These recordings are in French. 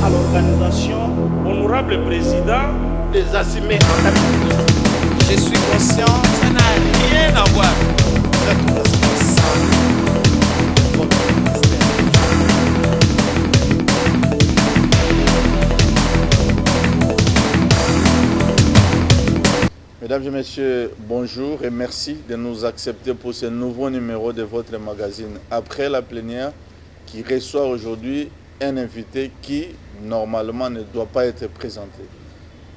à l'organisation, honorable président, des assumés en tant que ministre. Je suis conscient, ça n'a rien à voir. Vous êtes responsable de votre ministère. Mesdames et messieurs, bonjour et merci de nous accepter pour ce nouveau numéro de votre magazine. Après la plénière qui reçoit aujourd'hui un invité qui, normalement, ne doit pas être présenté.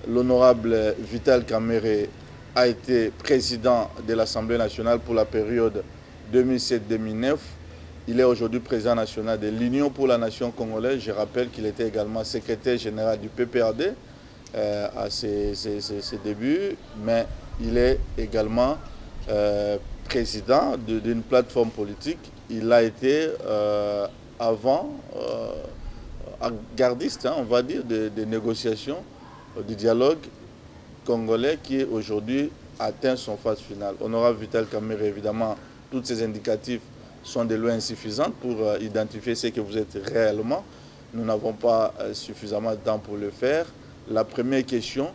L'honorable Vital Kamerhe a été président de l'Assemblée nationale pour la période 2007-2009. Il est aujourd'hui président national de l'Union pour la nation congolaise. Je rappelle qu'il était également secrétaire général du PPRD à ses débuts, mais il est également président d'une plateforme politique. Il a été avant gardiste, on va dire, des négociations, du dialogue congolais qui aujourd'hui atteint son phase finale. Honorable Vital Kamerhe, évidemment, tous ces indicatifs sont de loin insuffisants pour identifier ce que vous êtes réellement. Nous n'avons pas suffisamment de temps pour le faire. La première question.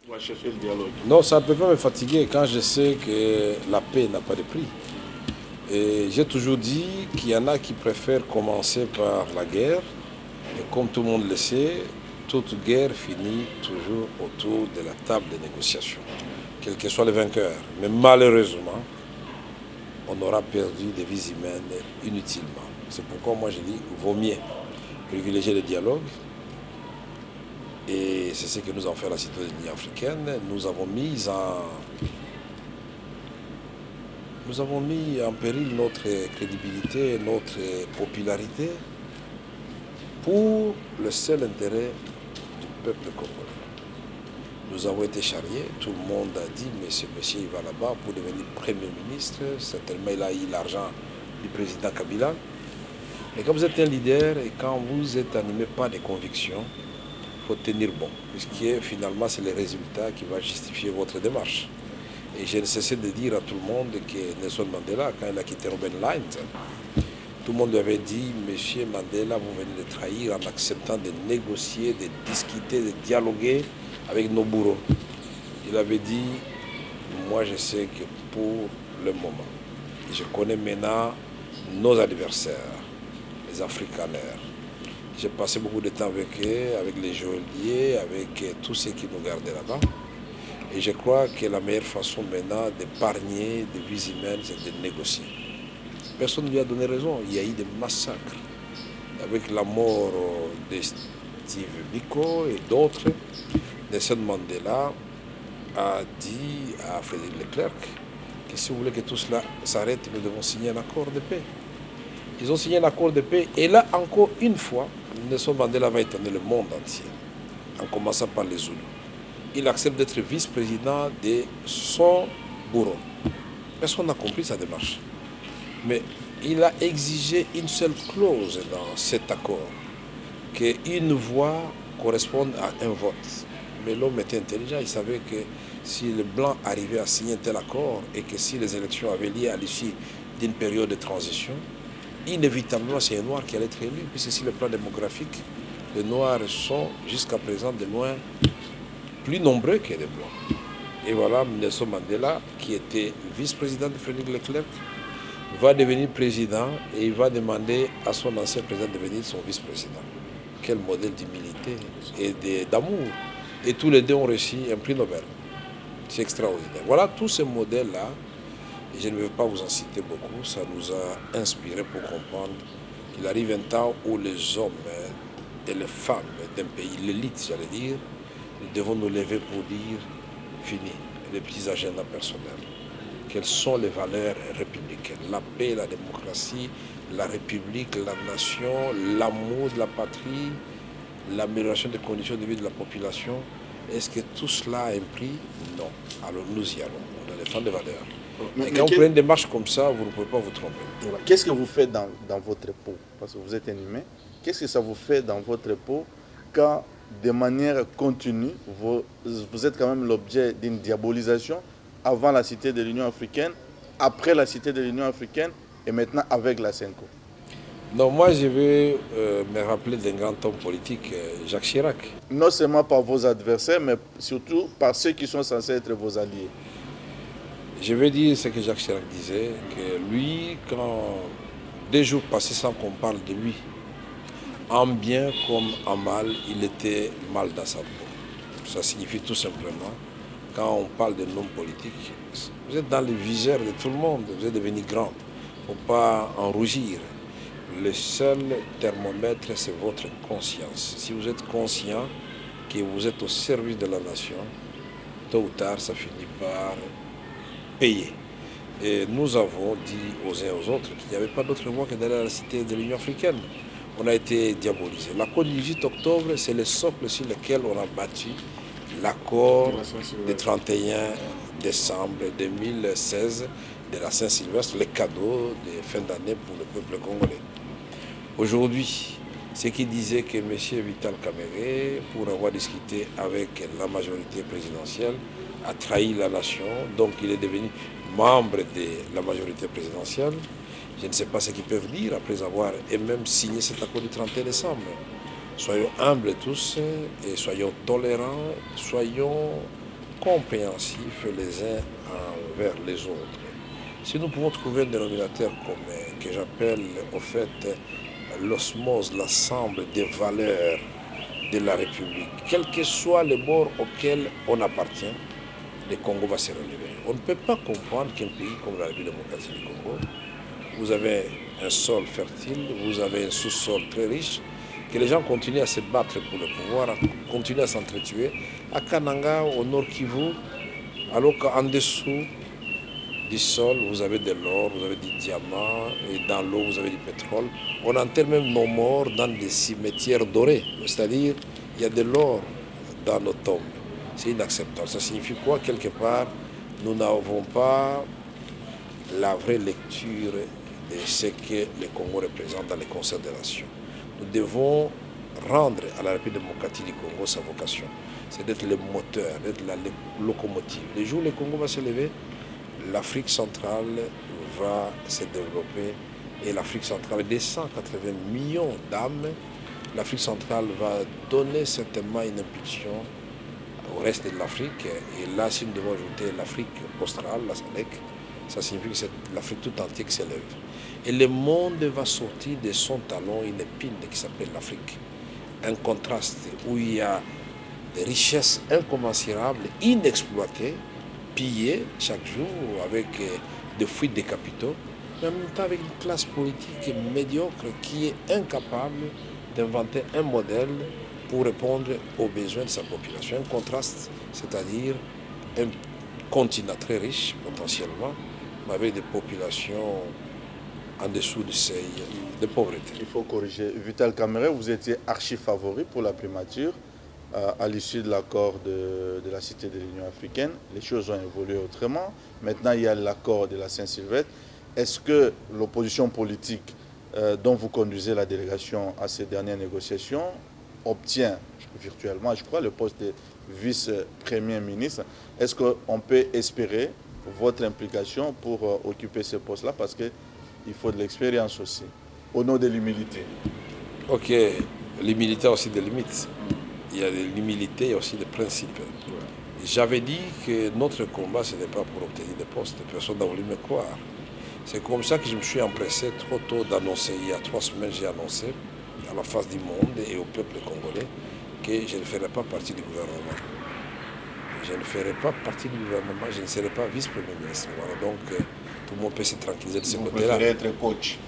On va chercher le dialogue. Non, ça ne peut pas me fatiguer quand je sais que la paix n'a pas de prix. Et j'ai toujours dit qu'il y en a qui préfèrent commencer par la guerre. Et comme tout le monde le sait, toute guerre finit toujours autour de la table de négociation, quel que soit le vainqueur. Mais malheureusement, on aura perdu des vies humaines inutilement. C'est pourquoi moi je dis qu'il vaut mieux privilégier le dialogue. Et c'est ce que nous avons fait à la citoyenneté africaine. Nous avons mis en péril notre crédibilité, notre popularité pour le seul intérêt du peuple congolais. Nous avons été charriés, tout le monde a dit mais ce monsieur il va là-bas pour devenir Premier ministre, certainement il a eu l'argent du président Kabila. Mais quand vous êtes un leader et quand vous êtes animé par des convictions, il faut tenir bon, puisque finalement c'est le résultat qui va justifier votre démarche. Et j'ai cessé de dire à tout le monde que Nelson Mandela, quand il a quitté Robben Island, tout le monde lui avait dit, Monsieur Mandela, vous venez de trahir en acceptant de négocier, de discuter, de dialoguer avec nos bourreaux. Il avait dit, moi je sais que pour le moment, je connais maintenant nos adversaires, les Afrikaners. J'ai passé beaucoup de temps avec eux, avec les geôliers, avec tous ceux qui nous gardaient là-bas. Et je crois que la meilleure façon maintenant d'épargner des vies humaines, c'est de négocier. Personne ne lui a donné raison. Il y a eu des massacres. Avec la mort de Steve Biko et d'autres, Nelson Mandela a dit à Frédéric Leclerc que si vous voulez que tout cela s'arrête, nous devons signer un accord de paix. Ils ont signé un accord de paix et là, encore une fois, Nelson Mandela va étonner le monde entier, en commençant par les Zoulous. Il accepte d'être vice-président de son bourreau. Personne n'a compris sa démarche. Mais il a exigé une seule clause dans cet accord, qu'une voix corresponde à un vote. Mais l'homme était intelligent, il savait que si les Blancs arrivaient à signer un tel accord et que si les élections avaient lieu à l'issue d'une période de transition, inévitablement c'est un Noir qui allait être élu, puisque si le plan démographique, les Noirs sont jusqu'à présent de loin plus nombreux que les Blancs. Et voilà Nelson Mandela, qui était vice-président de Frédéric Leclerc, va devenir président et il va demander à son ancien président de devenir son vice-président. Quel modèle d'humilité et d'amour. Et tous les deux ont reçu un prix Nobel. C'est extraordinaire. Voilà tous ces modèles-là. Je ne vais pas vous en citer beaucoup. Ça nous a inspiré pour comprendre qu'il arrive un temps où les hommes et les femmes d'un pays, l'élite, j'allais dire, nous devons nous lever pour dire fini, les petits agendas personnels. Quelles sont les valeurs républicaines? La paix, la démocratie, la république, la nation, l'amour de la patrie, l'amélioration des conditions de vie de la population. Est-ce que tout cela a un prix? Non. Alors nous y allons. On a les fins de valeurs. Et quand vous prenez une démarche comme ça, vous ne pouvez pas vous tromper. Voilà. Qu'est-ce que vous faites dans votre peau? Parce que vous êtes un humain. Qu'est-ce que ça vous fait dans votre peau quand de manière continue, vous êtes quand même l'objet d'une diabolisation avant la cité de l'Union africaine, après la cité de l'Union africaine et maintenant avec la CENCO. Non, moi je vais me rappeler d'un grand homme politique, Jacques Chirac. Non seulement par vos adversaires, mais surtout par ceux qui sont censés être vos alliés. Je vais dire ce que Jacques Chirac disait, que lui, quand 2 jours passés sans qu'on parle de lui, en bien comme en mal, il était mal dans sa peau. Ça signifie tout simplement, quand on parle de l'homme politique, vous êtes dans le viseur de tout le monde, vous êtes devenu grand. Il ne faut pas en rougir. Le seul thermomètre, c'est votre conscience. Si vous êtes conscient que vous êtes au service de la nation, tôt ou tard, ça finit par payer. Et nous avons dit aux uns et aux autres qu'il n'y avait pas d'autre voie que d'aller à la cité de l'Union africaine. On a été diabolisé. L'accord du 18 octobre, c'est le socle sur lequel on a battu l'accord du 31 décembre 2016 de la Saint-Sylvestre, le cadeau de fin d'année pour le peuple congolais. Aujourd'hui, ce qui disait que M. Vital Kamerhe, pour avoir discuté avec la majorité présidentielle, a trahi la nation, donc il est devenu membre de la majorité présidentielle. Je ne sais pas ce qu'ils peuvent dire après avoir eux-mêmes signé cet accord du 31 décembre. Soyons humbles tous et soyons tolérants, soyons compréhensifs les uns envers les autres. Si nous pouvons trouver un dénominateur commun que j'appelle au fait l'osmose, l'ensemble des valeurs de la République, quel que soit le bord auquel on appartient, le Congo va se relever. On ne peut pas comprendre qu'un pays comme la République démocratique du Congo, vous avez un sol fertile, vous avez un sous-sol très riche, que les gens continuent à se battre pour le pouvoir, à continuer à s'entretuer. À Kananga, au Nord Kivu, alors qu'en dessous du sol, vous avez de l'or, vous avez du diamant, et dans l'eau, vous avez du pétrole. On enterre même nos morts dans des cimetières dorés, c'est-à-dire il y a de l'or dans nos tombes. C'est inacceptable. Ça signifie quoi? Quelque part, nous n'avons pas la vraie lecture de ce que le Congo représente dans les concerts des nations. Nous devons rendre à la République démocratique du Congo sa vocation. C'est d'être le moteur, d'être la locomotive. Le jour où le Congo va se lever, l'Afrique centrale va se développer et l'Afrique centrale, des 180 millions d'âmes, l'Afrique centrale va donner certainement une impulsion au reste de l'Afrique. Et là, si nous devons ajouter l'Afrique australe, la SADC, ça signifie que c'est l'Afrique tout entière qui s'élève. Et le monde va sortir de son talon une épine qui s'appelle l'Afrique. Un contraste où il y a des richesses incommensurables, inexploitées, pillées chaque jour avec des fuites de capitaux, mais en même temps avec une classe politique médiocre qui est incapable d'inventer un modèle pour répondre aux besoins de sa population. Un contraste, c'est-à-dire un continent très riche potentiellement, mais avec des populations en dessous du seuil de pauvreté. Il faut corriger. Vital Kamerhe, vous étiez archi-favori pour la primature à l'issue de l'accord de la Cité de l'Union africaine. Les choses ont évolué autrement. Maintenant, il y a l'accord de la Saint-Sylvestre. Est-ce que l'opposition politique dont vous conduisez la délégation à ces dernières négociations obtient virtuellement, je crois, le poste de vice-premier ministre? Est-ce qu'on peut espérer votre implication pour occuper ce poste-là, parce qu'il faut de l'expérience aussi, au nom de l'humilité? Ok, l'humilité a aussi des limites. Il y a de l'humilité et aussi des principes. J'avais dit que notre combat, ce n'est pas pour obtenir des postes. Personne n'a voulu me croire. C'est comme ça que je me suis empressé trop tôt d'annoncer. Il y a 3 semaines, j'ai annoncé à la face du monde et au peuple congolais que je ne ferai pas partie du gouvernement. Je ne ferai pas partie du gouvernement, je ne serai pas vice-premier ministre. Voilà, donc tout le monde peut se tranquilliser de ce côté-là. Vous préférez être coach?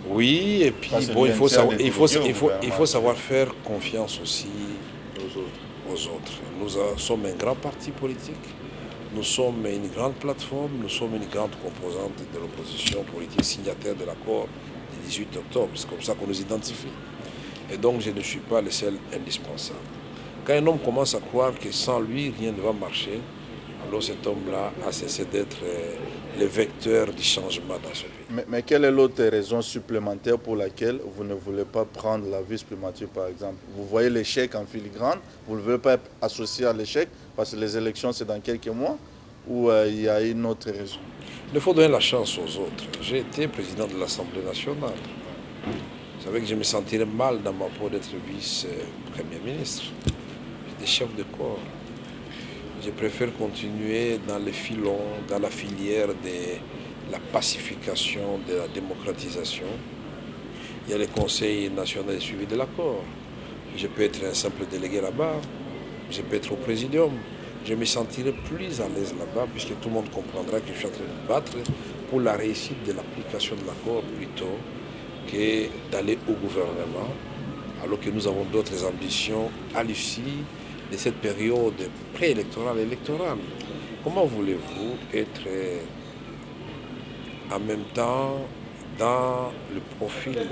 Oui, et puis bon, il faut savoir faire confiance aussi aux autres. Nous sommes un grand parti politique, nous sommes une grande plateforme, nous sommes une grande composante de l'opposition politique signataire de l'accord du 18 octobre. C'est comme ça qu'on nous identifie. Et donc je ne suis pas le seul indispensable. Quand un homme commence à croire que sans lui, rien ne va marcher, alors cet homme-là a cessé d'être le vecteur du changement dans ce pays. Mais quelle est l'autre raison supplémentaire pour laquelle vous ne voulez pas prendre la vice-primature, par exemple? Vous voyez l'échec en filigrane, vous ne voulez pas être associé à l'échec parce que les élections, c'est dans quelques mois, ou il y a une autre raison? Il faut donner la chance aux autres. J'ai été président de l'Assemblée nationale. Vous savez que je me sentirais mal dans ma peau d'être vice-premier ministre. J'étais chef de corps. Je préfère continuer dans les filons, dans la filière de la pacification, de la démocratisation. Il y a le Conseil national de suivi de l'accord. Je peux être un simple délégué là-bas. Je peux être au présidium. Je me sentirai plus à l'aise là-bas puisque tout le monde comprendra que je suis en train de me battre pour la réussite de l'application de l'accord plutôt que d'aller au gouvernement alors que nous avons d'autres ambitions à l'issue de cette période préélectorale et électorale. Comment voulez-vous être en même temps dans le profil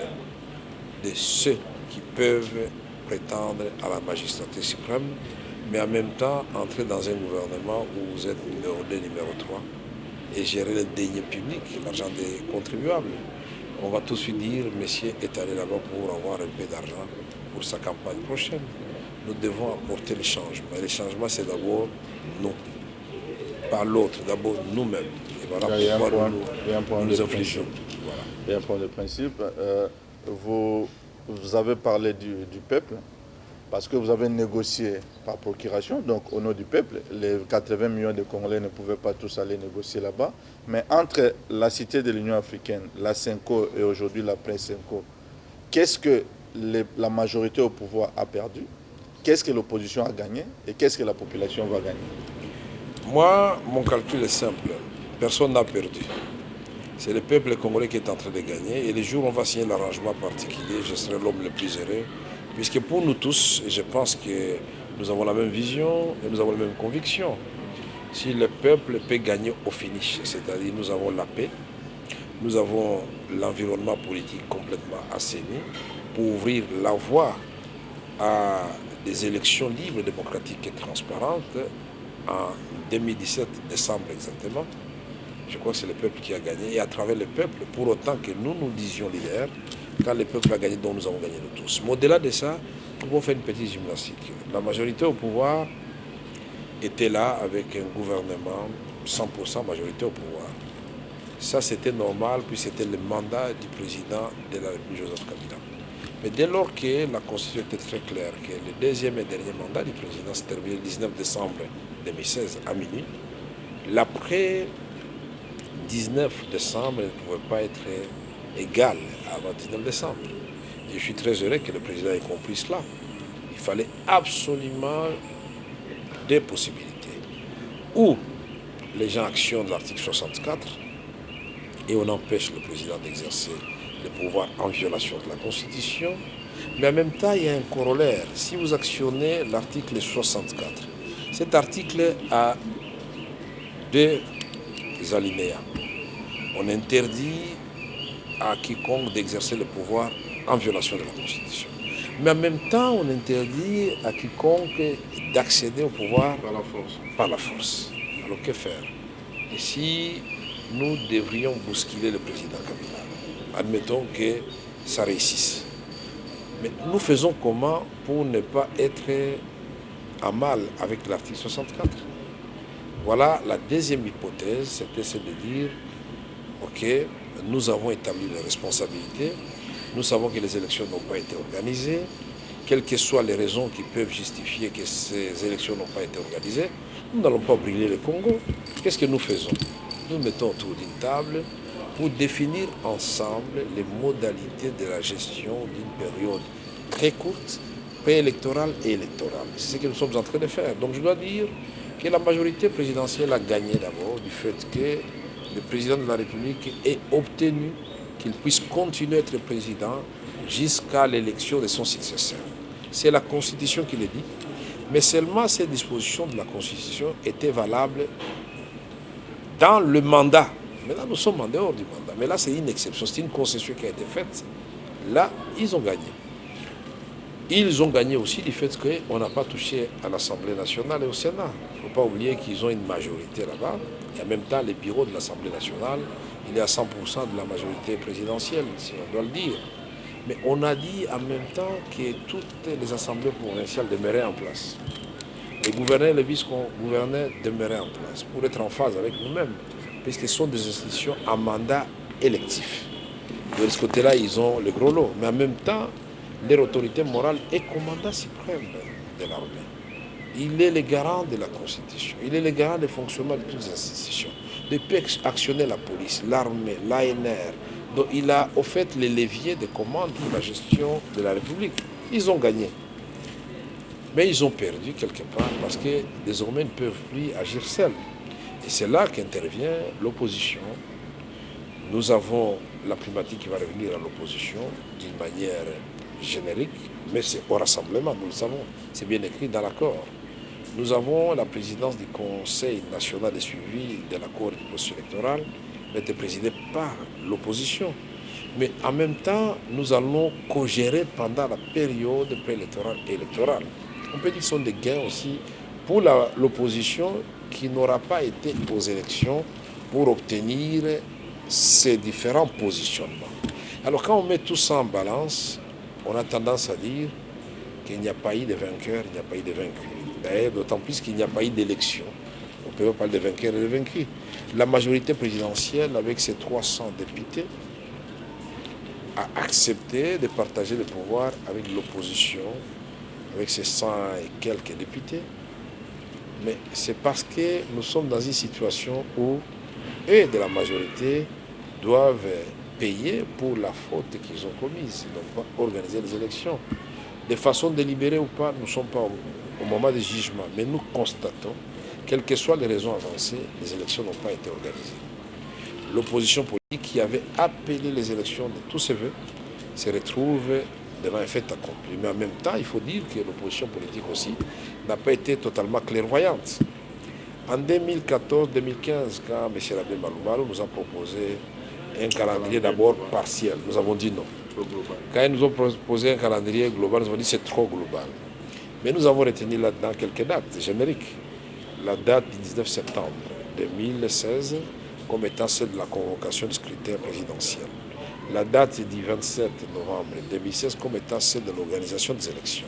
de ceux qui peuvent prétendre à la magistrature suprême, mais en même temps entrer dans un gouvernement où vous êtes numéro 2, numéro 3 et gérer les deniers publics, l'argent des contribuables? On va tout de suite dire, monsieur est allé là-bas pour avoir un peu d'argent pour sa campagne prochaine. Nous devons apporter le changement. Et le changement, c'est d'abord nous, pas l'autre, d'abord nous-mêmes. Et voilà pourquoi nous affligeons. Voilà. Il y a un point de principe. Vous avez parlé du peuple, parce que vous avez négocié par procuration, donc au nom du peuple. Les 80 millions de Congolais ne pouvaient pas tous aller négocier là-bas. Mais entre la Cité de l'Union africaine, la CENCO et aujourd'hui la presse CENCO, qu'est-ce que la majorité au pouvoir a perdu? Qu'est-ce que l'opposition a gagné et qu'est-ce que la population va gagner? Moi, mon calcul est simple. Personne n'a perdu. C'est le peuple congolais qui est en train de gagner. Et le jour où on va signer l'arrangement particulier, je serai l'homme le plus heureux. Puisque pour nous tous, je pense que nous avons la même vision et nous avons la même conviction. Si le peuple peut gagner au finish, c'est-à-dire nous avons la paix, nous avons l'environnement politique complètement assaini pour ouvrir la voie à des élections libres, démocratiques et transparentes en 2017, décembre exactement. Je crois que c'est le peuple qui a gagné. Et à travers le peuple, pour autant que nous nous disions leaders, quand le peuple a gagné, donc nous avons gagné nous tous. Mais au-delà de ça, nous pouvons faire une petite gymnastique. La majorité au pouvoir était là avec un gouvernement 100% majorité au pouvoir. Ça, c'était normal, puis c'était le mandat du président de la République, Joseph Kabila. Mais dès lors que la Constitution était très claire, que le deuxième et dernier mandat du président se terminait le 19 décembre 2016 à minuit, l'après 19 décembre ne pouvait pas être égal avant 19 décembre. Et je suis très heureux que le président ait compris cela. Il fallait absolument deux possibilités. Ou les gens actionnent l'article 64 et on empêche le président d'exercer le pouvoir en violation de la Constitution. Mais en même temps, il y a un corollaire. Si vous actionnez l'article 64, cet article a deux alinéas. On interdit à quiconque d'exercer le pouvoir en violation de la Constitution. Mais en même temps, on interdit à quiconque d'accéder au pouvoir par la force. Alors que faire? Et si nous devrions bousculer le président Kabila, admettons que ça réussisse. Mais nous faisons comment pour ne pas être à mal avec l'article 64? Voilà la deuxième hypothèse, c'était celle de dire, ok, nous avons établi les responsabilités, nous savons que les élections n'ont pas été organisées, quelles que soient les raisons qui peuvent justifier que ces élections n'ont pas été organisées, nous n'allons pas brûler le Congo. Qu'est-ce que nous faisons? Nous mettons autour d'une table pour définir ensemble les modalités de la gestion d'une période très courte, préélectorale et électorale. C'est ce que nous sommes en train de faire. Donc je dois dire que la majorité présidentielle a gagné d'abord du fait que le président de la République ait obtenu qu'il puisse continuer à être président jusqu'à l'élection de son successeur. C'est la Constitution qui le dit, mais seulement ces dispositions de la Constitution étaient valables dans le mandat. Maintenant, nous sommes en dehors du mandat. Mais là, c'est une exception, c'est une concession qui a été faite. Là, ils ont gagné. Ils ont gagné aussi du fait qu'on n'a pas touché à l'Assemblée nationale et au Sénat. Il ne faut pas oublier qu'ils ont une majorité là-bas. Et en même temps, les bureaux de l'Assemblée nationale, il est à 100% de la majorité présidentielle, si on doit le dire. Mais on a dit en même temps que toutes les assemblées provinciales demeuraient en place. Les gouverneurs et les vice-gouverneurs demeuraient en place pour être en phase avec nous-mêmes, puisque ce sont des institutions à mandat électif. De ce côté-là, ils ont le gros lot. Mais en même temps, leur autorité morale est commandant suprême de l'armée. Il est le garant de la Constitution. Il est le garant du fonctionnement de toutes les institutions. Il peut actionner la police, l'armée, l'ANR. Donc il a au fait les leviers de commande pour la gestion de la République. Ils ont gagné. Mais ils ont perdu quelque part parce que désormais ils ne peuvent plus agir seuls. Et c'est là qu'intervient l'opposition. Nous avons la primatie qui va revenir à l'opposition d'une manière générique, mais c'est au rassemblement, nous le savons. C'est bien écrit dans l'accord. Nous avons la présidence du Conseil national de suivi de l'accord du processus électoral, mais est présidée par l'opposition. Mais en même temps, nous allons co-gérer pendant la période préélectorale et électorale. On peut dire que ce sont des gains aussi pour l'opposition qui n'aura pas été aux élections pour obtenir ces différents positionnements. Alors quand on met tout ça en balance, on a tendance à dire qu'il n'y a pas eu de vainqueurs, il n'y a pas eu de vaincus. D'ailleurs, d'autant plus qu'il n'y a pas eu d'élection. On peut pas parler de vainqueurs et de vaincus. La majorité présidentielle, avec ses 300 députés, a accepté de partager le pouvoir avec l'opposition, avec ses 100 et quelques députés. Mais c'est parce que nous sommes dans une situation où eux de la majorité doivent payer pour la faute qu'ils ont commise. Ils n'ont pas organisé les élections. De façon délibérée ou pas, nous ne sommes pas au moment du jugement. Mais nous constatons, quelles que soient les raisons avancées, les élections n'ont pas été organisées. L'opposition politique qui avait appelé les élections de tous ses voeux se retrouve devant un fait accompli. Mais en même temps, il faut dire que l'opposition politique aussi n'a pas été totalement clairvoyante. En 2014-2015, quand M. Rabé Maloumalou nous a proposé un calendrier d'abord partiel, nous avons dit non. Quand ils nous ont proposé un calendrier global, nous avons dit c'est trop global. Mais nous avons retenu là-dedans quelques dates génériques. La date du 19 septembre 2016 comme étant celle de la convocation du scrutin présidentiel. La date du 27 novembre 2016 comme étant celle de l'organisation des élections.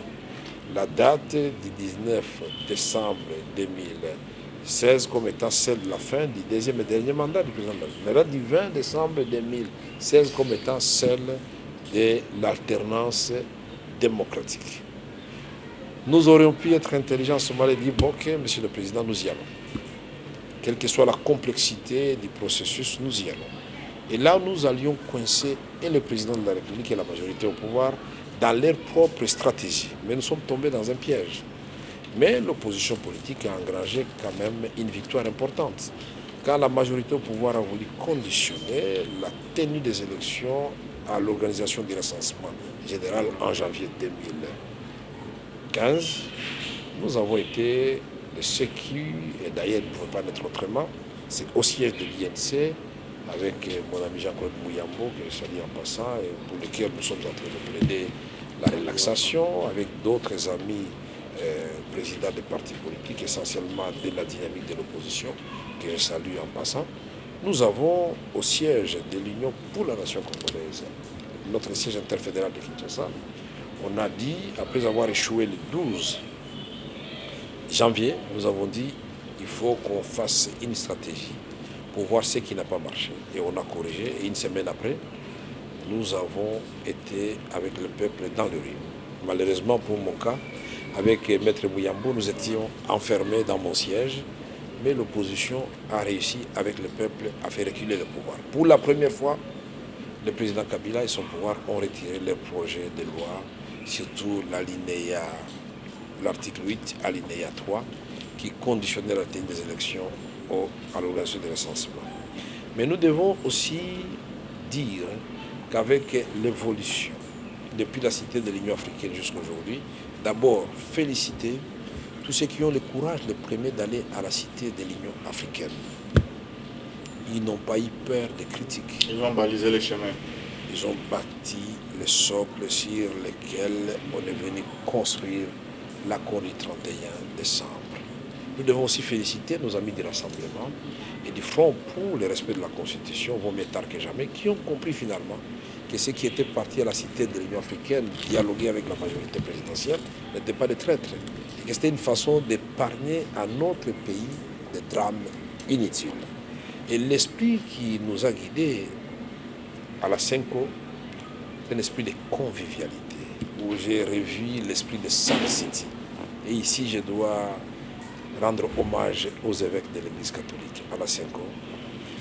La date du 19 décembre 2016 comme étant celle de la fin du deuxième et dernier mandat du président de la République. La date du 20 décembre 2016 comme étant celle de l'alternance démocratique. Nous aurions pu être intelligents en ce moment et dire bon, ok, monsieur le président, nous y allons. Quelle que soit la complexité du processus, nous y allons. Et là, nous allions coincer et le président de la République et la majorité au pouvoir dans leur propre stratégie. Mais nous sommes tombés dans un piège. Mais l'opposition politique a engrangé quand même une victoire importante. Quand la majorité au pouvoir a voulu conditionner la tenue des élections à l'organisation du recensement général en janvier 2015, nous avons été de ceux qui, et d'ailleurs il ne pouvait pas être autrement, c'est au siège de l'INC, avec mon ami Jean-Claude Mouyambo, que je salue en passant, et pour lequel nous sommes en train de plaider la relaxation, avec d'autres amis présidents des partis politiques, essentiellement de la dynamique de l'opposition, que je salue en passant. Nous avons au siège de l'Union pour la nation congolaise, notre siège interfédéral de Kinshasa, on a dit, après avoir échoué le 12 janvier, nous avons dit il faut qu'on fasse une stratégie pour voir ce qui n'a pas marché. Et on a corrigé, et une semaine après, nous avons été avec le peuple dans le rue. Malheureusement pour mon cas, avec Maître Mouyambo, nous étions enfermés dans mon siège, mais l'opposition a réussi avec le peuple à faire reculer le pouvoir. Pour la première fois, le président Kabila et son pouvoir ont retiré leur projet de loi, surtout l'article 8, alinéa 3, qui conditionnait la tenue des élections à l'organisation des recensements. Mais nous devons aussi dire qu'avec l'évolution, depuis la cité de l'Union africaine jusqu'à aujourd'hui, d'abord féliciter tous ceux qui ont le courage les premiers d'aller à la cité de l'Union africaine. Ils n'ont pas eu peur des critiques. Ils ont balisé les chemins. ils ont bâti le socle sur lequel on est venu construire l'accord du 31 décembre. Nous devons aussi féliciter nos amis du Rassemblement et du Front pour le respect de la Constitution, vaut mieux tard que jamais, qui ont compris finalement que ceux qui étaient partis à la cité de l'Union africaine dialoguer avec la majorité présidentielle n'étaient pas des traîtres. Et que c'était une façon d'épargner à notre pays des drames inutiles. Et l'esprit qui nous a guidés à la Senko, c'est un esprit de convivialité, où j'ai revu l'esprit de Sun City. Et ici, je dois rendre hommage aux évêques de l'Église catholique, à la Senko,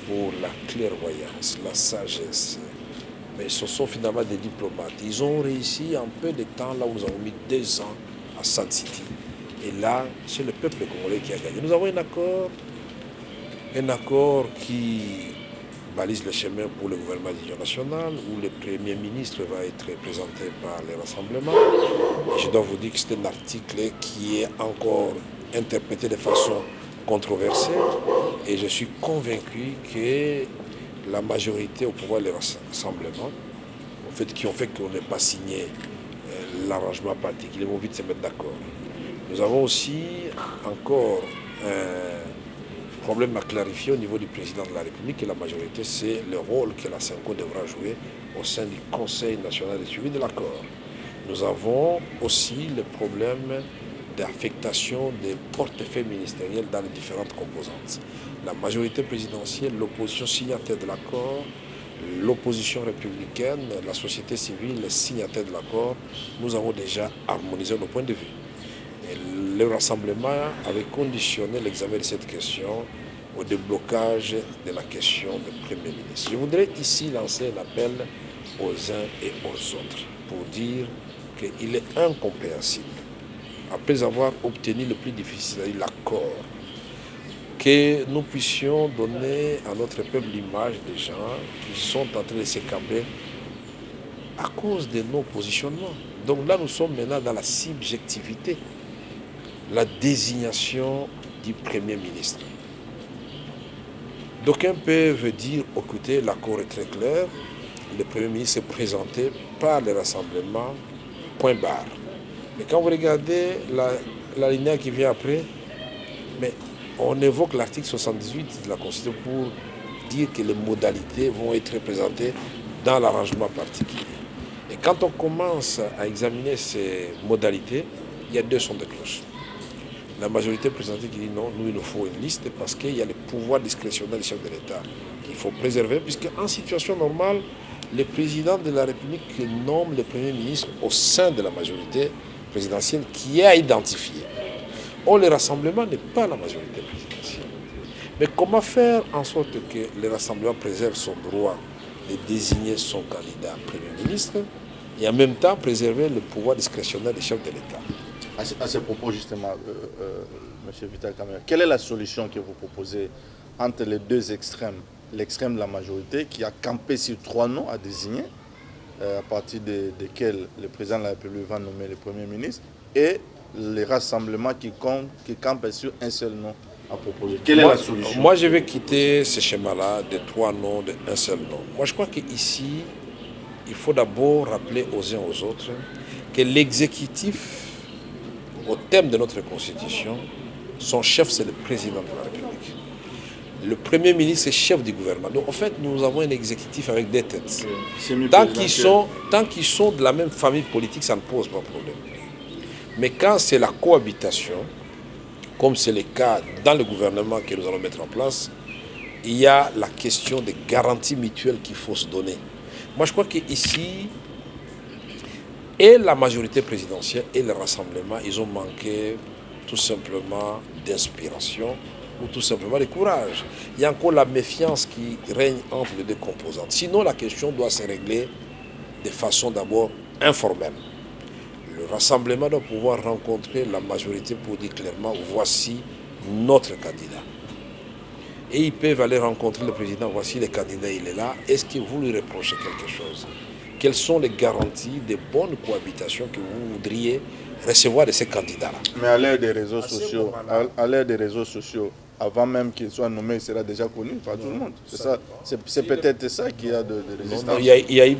pour la clairvoyance, la sagesse. Mais ce sont finalement des diplomates. Ils ont réussi en peu de temps, là où nous avons mis 2 ans à Sun City. Et là, c'est le peuple congolais qui a gagné. Nous avons un accord qui balise le chemin pour le gouvernement d'union nationale, où le Premier ministre va être présenté par les rassemblements. Et je dois vous dire que c'est un article qui est encore interprété de façon controversée. Et je suis convaincu que la majorité au pouvoir des rassemblements, qui ont fait qu'on n'ait pas signé l'arrangement particulier, vont vite se mettre d'accord. Nous avons aussi encore un problème à clarifier au niveau du président de la République et la majorité, c'est le rôle que la Senko devra jouer au sein du Conseil national de suivi de l'accord. Nous avons aussi le problème d'affectation des portefeuilles ministériels dans les différentes composantes. La majorité présidentielle, l'opposition signataire de l'accord, l'opposition républicaine, la société civile signataire de l'accord, nous avons déjà harmonisé nos points de vue. Et le rassemblement avait conditionné l'examen de cette question au déblocage de la question du Premier ministre. Je voudrais ici lancer un appel aux uns et aux autres pour dire qu'il est incompréhensible, après avoir obtenu le plus difficile, c'est-à-dire l'accord, que nous puissions donner à notre peuple l'image des gens qui sont en train de se câbler à cause de nos positionnements. Donc là, nous sommes maintenant dans la subjectivité, la désignation du Premier ministre. D'aucuns peuvent dire, écoutez, l'accord est très clair, le Premier ministre est présenté par le rassemblement, point barre. Mais quand vous regardez la lignée qui vient après, mais on évoque l'article 78 de la Constitution pour dire que les modalités vont être présentées dans l'arrangement particulier. Et quand on commence à examiner ces modalités, il y a 2 sons de cloche. La majorité présidentielle qui dit non, nous il nous faut une liste parce qu'il y a le pouvoir discrétionnaire du chef de l'État qu'il faut préserver, puisque en situation normale, le président de la République nomme le Premier ministre au sein de la majorité présidentielle qui a identifié. Or, le rassemblement n'est pas la majorité présidentielle. Mais comment faire en sorte que le rassemblement préserve son droit de désigner son candidat Premier ministre et en même temps préserver le pouvoir discrétionnaire du chef de l'État? À ce propos, justement, M. Vital Kamerhe, quelle est la solution que vous proposez entre les 2 extrêmes? L'extrême de la majorité qui a campé sur 3 noms à désigner, à partir desquels le président de la République va nommer le Premier ministre, et les rassemblements qui campent sur un seul nom à proposer. Quelle est la solution? Moi, je vais quitter ce schéma-là de 3 noms, d'un seul nom. Moi, je crois qu'ici, il faut d'abord rappeler aux uns aux autres que l'exécutif, au thème de notre Constitution, son chef, c'est le président de la République. Le Premier ministre est chef du gouvernement. Donc, en fait, nous avons un exécutif avec 2 têtes. Tant qu'ils sont de la même famille politique, ça ne pose pas de problème. Mais quand c'est la cohabitation, comme c'est le cas dans le gouvernement que nous allons mettre en place, il y a la question des garanties mutuelles qu'il faut se donner. Moi, je crois qu'ici, et la majorité présidentielle et le rassemblement, ils ont manqué tout simplement d'inspiration ou tout simplement de courage. Il y a encore la méfiance qui règne entre les 2 composantes. Sinon, la question doit se régler de façon d'abord informelle. Le rassemblement doit pouvoir rencontrer la majorité pour dire clairement, voici notre candidat. Et ils peuvent aller rencontrer le président, voici le candidat, il est là. Est-ce que vous lui reprochez quelque chose? Quelles sont les garanties de bonne cohabitation que vous voudriez recevoir de ces candidats-là? Mais à l'ère des réseaux sociaux, avant même qu'il soit nommé, il sera déjà connu par tout le monde. C'est peut-être ça qu'il y a de résistance. Il y a eu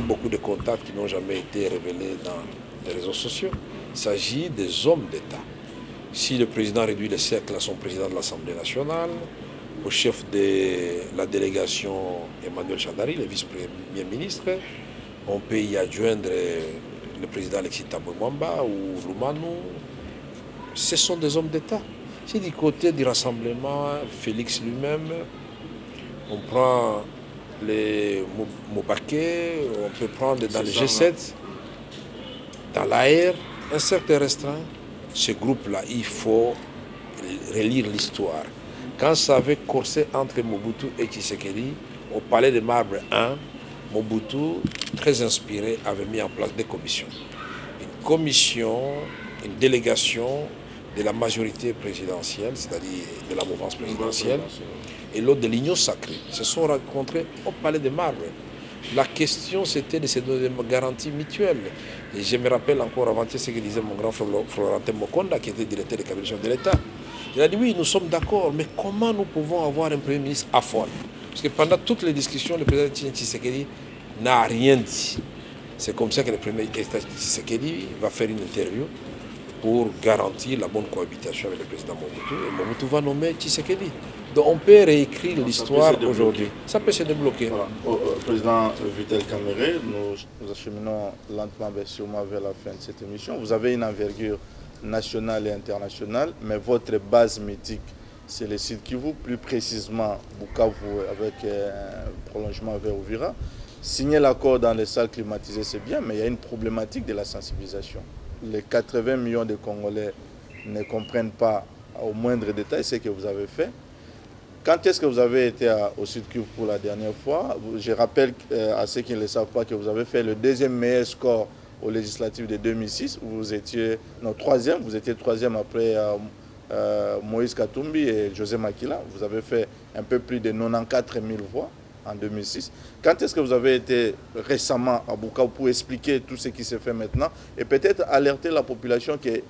beaucoup de contacts qui n'ont jamais été révélés dans les réseaux sociaux. Il s'agit des hommes d'État. Si le président réduit le cercle à son président de l'Assemblée nationale, au chef de la délégation Emmanuel Chandari, le vice-premier ministre, on peut y adjoindre le président Alexis Thabo Mbeki ou Lumanu. Ce sont des hommes d'État. Si du côté du rassemblement, Félix lui-même, on prend les Moubaké, on peut prendre dans le G7, dans l'AR, un certain restreint. Ce groupe-là, il faut relire l'histoire. Quand ça avait coursé entre Mobutu et Tshisekedi, au palais de Marbre 1, Mobutu, très inspiré, avait mis en place des commissions. Une commission, une délégation de la majorité présidentielle, c'est-à-dire de la mouvance présidentielle, et l'autre de l'Union sacrée, se sont rencontrés au palais de Marbre. La question, c'était de se donner des garanties mutuelles. Et je me rappelle encore avant-hier ce que disait mon grand frère Florentin Mokonda, qui était directeur des cabinets de l'État. Il a dit oui, nous sommes d'accord, mais comment nous pouvons avoir un Premier ministre aphone? Parce que pendant toutes les discussions, le président Tshisekedi n'a rien dit. C'est comme ça que le Premier ministre Tshisekedi va faire une interview pour garantir la bonne cohabitation avec le président Mobutu. Et Mobutu va nommer Tshisekedi. Donc on peut réécrire l'histoire aujourd'hui. Ça peut se débloquer. Voilà. Président Vital Kamerhe, nous acheminons lentement mais sûrement vers la fin de cette émission. Vous avez une envergure nationale et internationale, mais votre base mythique, c'est le Sud Kivu, plus précisément Bukavu avec un prolongement vers Uvira. Signer l'accord dans les salles climatisées, c'est bien, mais il y a une problématique de la sensibilisation. Les 80 millions de Congolais ne comprennent pas au moindre détail ce que vous avez fait. Quand est-ce que vous avez été au Sud Kivu pour la dernière fois? Je rappelle à ceux qui ne le savent pas que vous avez fait le deuxième meilleur score aux législatives de 2006. Vous étiez troisième, vous étiez troisième après Moïse Katumbi et José Makila. Vous avez fait un peu plus de 94 000 voix en 2006. Quand est-ce que vous avez été récemment à Bukavu pour expliquer tout ce qui se fait maintenant et peut-être alerter la population que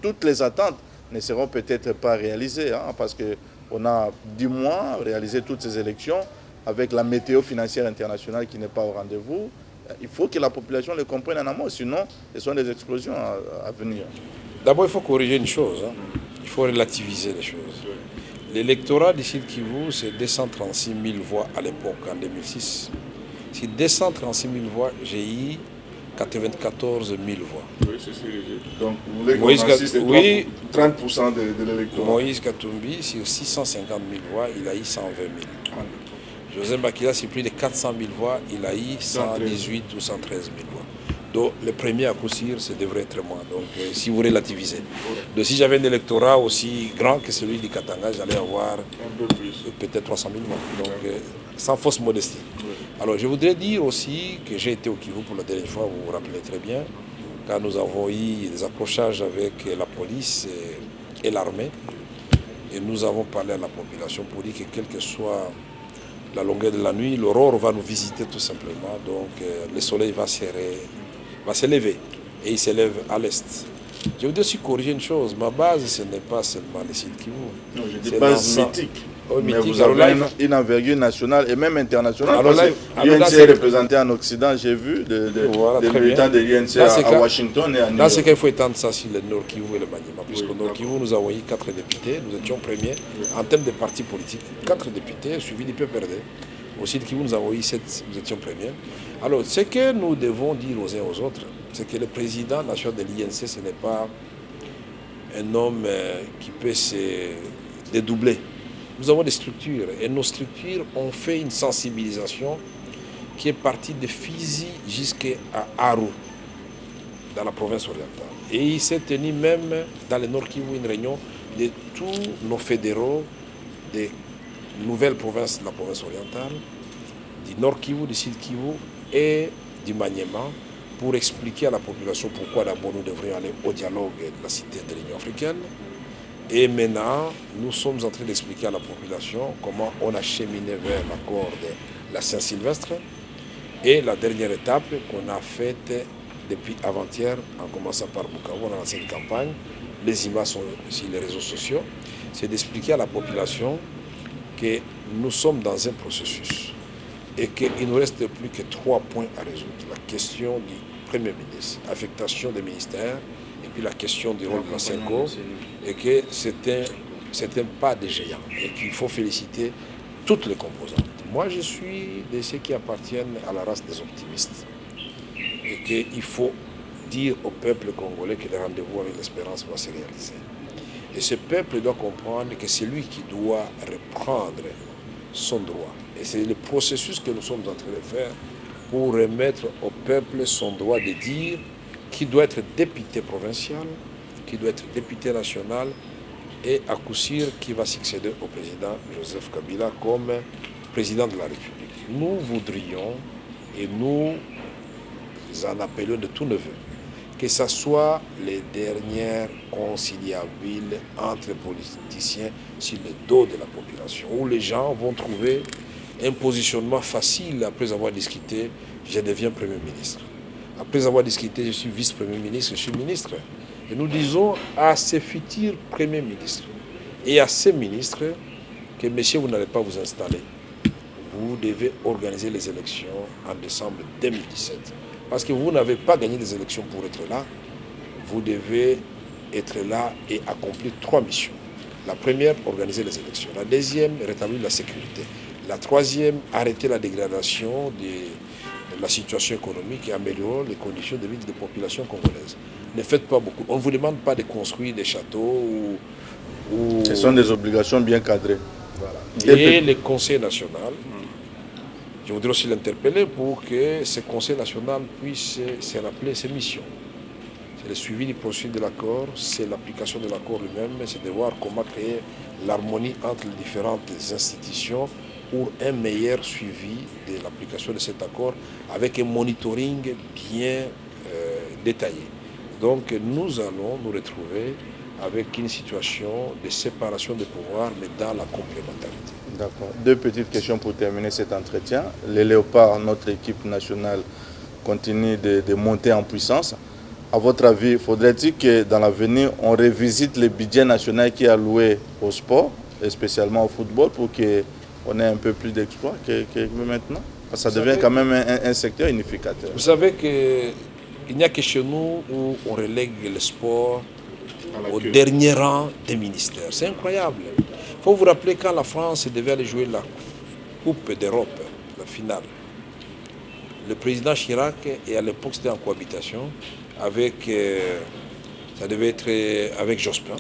toutes les attentes ne seront peut-être pas réalisées, hein, parce qu'on a 10 mois réalisé toutes ces élections avec la météo financière internationale qui n'est pas au rendez-vous. Il faut que la population le comprenne en amont, sinon ce sont des explosions à venir. D'abord, il faut corriger une chose, hein. Il faut relativiser les choses. L'électorat du Sud Kivu, c'est 236 000 voix à l'époque, en 2006. Si 236 000 voix, j'ai eu 94 000 voix. Oui, c'est ce que j'ai dit. Donc, vous voulez qu'on assiste 30% de l'électorat. Moïse Katumbi, sur 650 000 voix, il a eu 120 000. José Makila, c'est plus de 400 000 voix, il a eu 118 ou 113 000 voix. Donc le premier à coup sûr, ça devrait être moins. Donc si vous relativisez. Donc si j'avais un électorat aussi grand que celui du Katanga, j'allais avoir peut-être 300 000 voix. Donc sans fausse modestie. Alors je voudrais dire aussi que j'ai été au Kivu pour la dernière fois, vous vous rappelez très bien, quand nous avons eu des accrochages avec la police et l'armée. Et nous avons parlé à la population pour dire que quelle que soit la longueur de la nuit, l'aurore va nous visiter tout simplement. Donc le soleil va se lever et il se lève à l'est. Je voudrais aussi corriger une chose. Ma base, ce n'est pas seulement le Sud Kivu. Non, je dis base mythique. Oh, mais mythique. vous avez une envergure nationale et même internationale. Alors là, l'UNC est représenté en Occident, j'ai vu des militants de l'UNC à Washington et à New York. Dans ce cas, il faut étendre ça sur le Nord Kivu et le Maniema. Puisqu'au Nord Kivu, nous avons eu 4 députés. Nous étions premiers en termes de partis politiques. 4 députés, suivis du PPRD. Au Sud Kivu, nous avons eu 7, nous étions premiers. Alors, ce que nous devons dire aux uns aux autres, c'est que le président national de l'INC, ce n'est pas un homme qui peut se dédoubler. Nous avons des structures et nos structures ont fait une sensibilisation qui est partie de Fizi jusqu'à Aru, dans la province orientale. Et il s'est tenu même dans le Nord Kivu une réunion de tous nos fédéraux des nouvelles provinces de la province orientale, du Nord Kivu, du Sud Kivu et du Maniema, pour expliquer à la population pourquoi d'abord nous devrions aller au dialogue de la cité de l'Union africaine. Et maintenant, nous sommes en train d'expliquer à la population comment on a cheminé vers l'accord de la Saint-Sylvestre. Et la dernière étape qu'on a faite depuis avant-hier, en commençant par Bukavu, on a lancé une campagne. Les images sont sur les réseaux sociaux. c'est d'expliquer à la population que nous sommes dans un processus et qu'il ne nous reste plus que 3 points à résoudre. La question du Premier ministre, affectation des ministères, et puis la question du rôle de la CENCO, et que c'est un pas de géant, et qu'il faut féliciter toutes les composantes. Moi, je suis de ceux qui appartiennent à la race des optimistes, et qu'il faut dire au peuple congolais que le rendez-vous avec l'espérance va se réaliser. Et ce peuple doit comprendre que c'est lui qui doit reprendre son droit. Et c'est le processus que nous sommes en train de faire pour remettre au peuple son droit de dire qui doit être député provincial, qui doit être député national et à coup sûr qui va succéder au président Joseph Kabila comme président de la République. Nous voudrions et nous en appelons de tout neveu que ce soit les dernières conciliables entre politiciens sur le dos de la population, où les gens vont trouver un positionnement facile après avoir discuté, je deviens Premier ministre. Après avoir discuté, je suis vice-premier ministre, je suis ministre. Et nous disons à ces futurs premiers ministres et à ces ministres que, messieurs, vous n'allez pas vous installer. Vous devez organiser les élections en décembre 2017. Parce que vous n'avez pas gagné les élections pour être là. Vous devez être là et accomplir 3 missions. La première, organiser les élections. La deuxième, rétablir la sécurité. La troisième, arrêter la dégradation de la situation économique et améliorer les conditions de vie des populations congolaises. Ne faites pas beaucoup. On ne vous demande pas de construire des châteaux ou... Ce sont des obligations bien cadrées. Voilà. Et le Conseil national, je voudrais aussi l'interpeller pour que ce Conseil national puisse se rappeler ses missions. C'est le suivi du processus de l'accord, c'est l'application de l'accord lui-même, c'est de voir comment créer l'harmonie entre les différentes institutions pour un meilleur suivi de l'application de cet accord avec un monitoring bien détaillé. Donc nous allons nous retrouver avec une situation de séparation des pouvoirs, mais dans la complémentarité. D'accord. 2 petites questions pour terminer cet entretien. Les Léopards, notre équipe nationale, continue de monter en puissance. À votre avis, faudrait-il que dans l'avenir, on revisite le budget national qui est alloué au sport, et spécialement au football, pour qu'on ait un peu plus d'exploits que maintenant? Parce que ça devient quand même un secteur unificateur. Vous savez qu'il n'y a que chez nous où on relègue le sport au dernier rang des ministères. C'est incroyable. Il faut vous rappeler quand la France devait aller jouer la Coupe d'Europe, la finale. Le président Chirac, et à l'époque c'était en cohabitation, avec, ça devait être avec Jospin,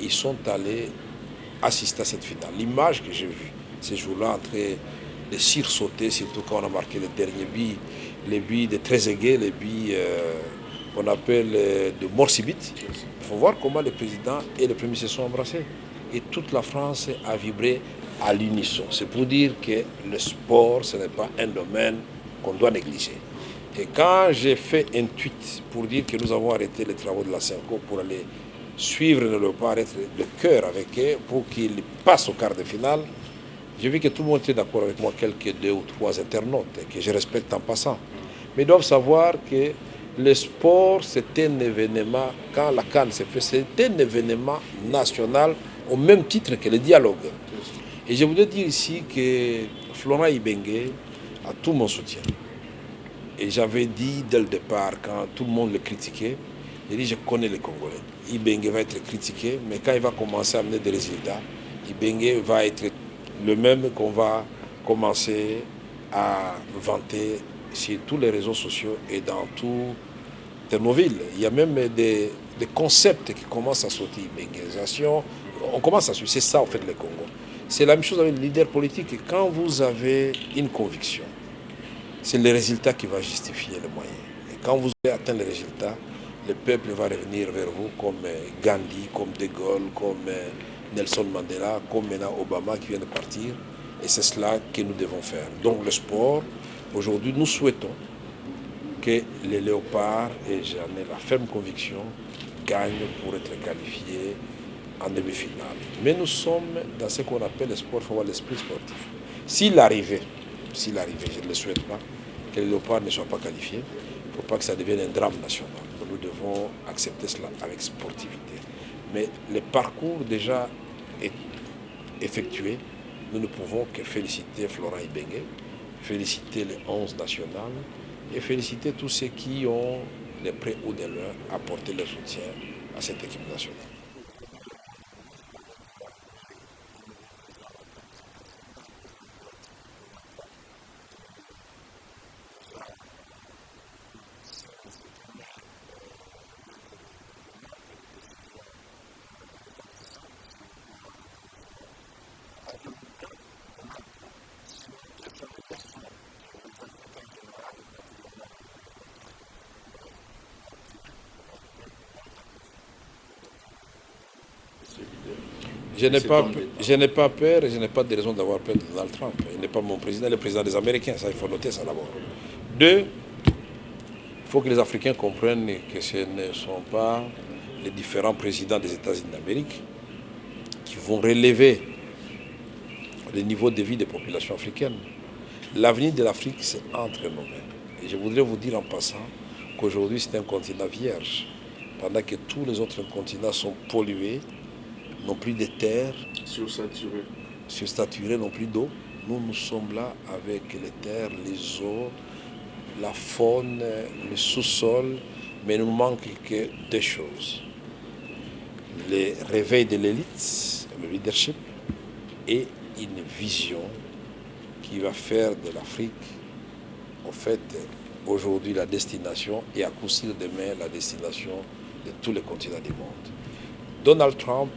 ils sont allés assister à cette finale. L'image que j'ai vue, ces jours-là, entre les sursauter, surtout quand on a marqué le dernier but, les buts de Trezeguet, les buts qu'on appelle de mort subite. Il faut voir comment le président et le premier se sont embrassés. Et toute la France a vibré à l'unisson. C'est pour dire que le sport, ce n'est pas un domaine qu'on doit négliger. Et quand j'ai fait un tweet pour dire que nous avons arrêté les travaux de la CENCO pour aller suivre le Léopard, être de cœur avec eux pour qu'ils passent au quart de finale, j'ai vu que tout le monde était d'accord avec moi, quelques 2 ou 3 internautes, que je respecte en passant. Mais ils doivent savoir que le sport, c'est un événement, quand la CAN s'est fait, c'est un événement national au même titre que le dialogue. Et je voudrais dire ici que Florent Ibenge a tout mon soutien. Et j'avais dit dès le départ, quand tout le monde le critiquait, j'ai dit je connais les Congolais. Ibenge va être critiqué, mais quand il va commencer à amener des résultats, Ibenge va être le même qu'on va commencer à vanter sur tous les réseaux sociaux et dans toutes nos villes. Il y a même des concepts qui commencent à sortir. Ibengéisation, on commence à suivre. C'est ça, en fait, le Congo. C'est la même chose avec le leader politique. Quand vous avez une conviction, c'est le résultat qui va justifier le moyen. Et quand vous avez atteint le résultat, le peuple va revenir vers vous comme Gandhi, comme De Gaulle, comme Nelson Mandela, comme maintenant Obama qui vient de partir. Et c'est cela que nous devons faire. Donc le sport, aujourd'hui, nous souhaitons que les Léopards, et j'en ai la ferme conviction, gagnent pour être qualifiés en demi-finale. Mais nous sommes dans ce qu'on appelle le sport, il faut avoir l'esprit sportif. S'il arrivait, je ne le souhaite pas, que les Léopards ne soient pas qualifiés, il ne faut pas que ça devienne un drame national. Nous devons accepter cela avec sportivité. Mais le parcours déjà effectué, nous ne pouvons que féliciter Florent Ibenge, féliciter les 11 nationales et féliciter tous ceux qui ont, les près ou de loin, apporté leur soutien à cette équipe nationale. Je n'ai pas peur et je n'ai pas de raison d'avoir peur de Donald Trump. Il n'est pas mon président, il est le président des Américains, ça il faut noter ça d'abord. Deux, il faut que les Africains comprennent que ce ne sont pas les différents présidents des États-Unis d'Amérique qui vont relever le niveau de vie des populations africaines. L'avenir de l'Afrique, c'est entre nous-mêmes. Et je voudrais vous dire en passant qu'aujourd'hui, c'est un continent vierge, pendant que tous les autres continents sont pollués, n'ont plus de terre, sursaturés, n'ont plus d'eau. Nous sommes là avec les terres, les eaux, la faune, le sous-sol, mais il nous manque que deux choses. Le réveil de l'élite, le leadership, et une vision qui va faire de l'Afrique, en fait, aujourd'hui la destination, et à coup sûr demain la destination de tous les continents du monde. Donald Trump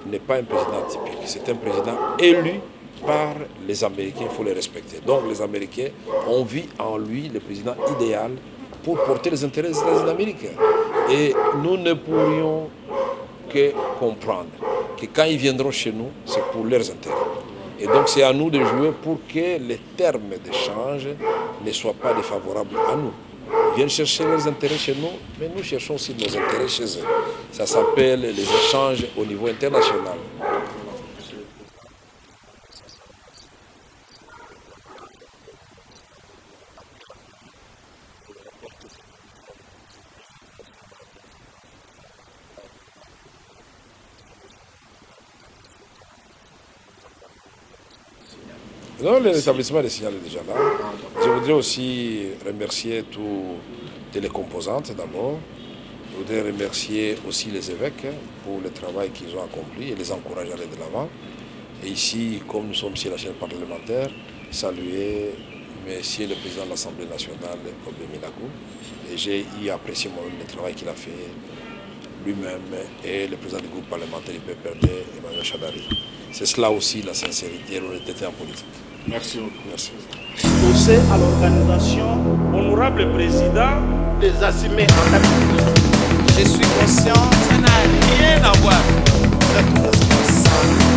n'est pas un président typique, c'est un président élu par les Américains, il faut les respecter. Donc les Américains ont vu en lui le président idéal pour porter les intérêts des États-Unis d'Amérique. Et nous ne pourrions que comprendre que quand ils viendront chez nous, c'est pour leurs intérêts. Et donc c'est à nous de jouer pour que les termes d'échange ne soient pas défavorables à nous. Ils viennent chercher leurs intérêts chez nous, mais nous cherchons aussi nos intérêts chez eux. Ça s'appelle les échanges au niveau international. Non, l'établissement des signaux est déjà là. Je voudrais aussi remercier toutes les composantes d'abord. Je voudrais remercier aussi les évêques pour le travail qu'ils ont accompli et les encourager à aller de l'avant. Et ici, comme nous sommes ici la chaîne parlementaire, saluer Monsieur le Président de l'Assemblée nationale, Obé Minakou. Et j'ai apprécié moi-même le travail qu'il a fait lui-même et le président du groupe parlementaire du PPRD, Emmanuel Chadari. C'est cela aussi la sincérité et l'honnêteté en politique. Merci beaucoup. Merci. Poussé à l'organisation, honorable président, Les assumer en acte. Je suis conscient, ça n'a rien à voir. Vous êtes responsable.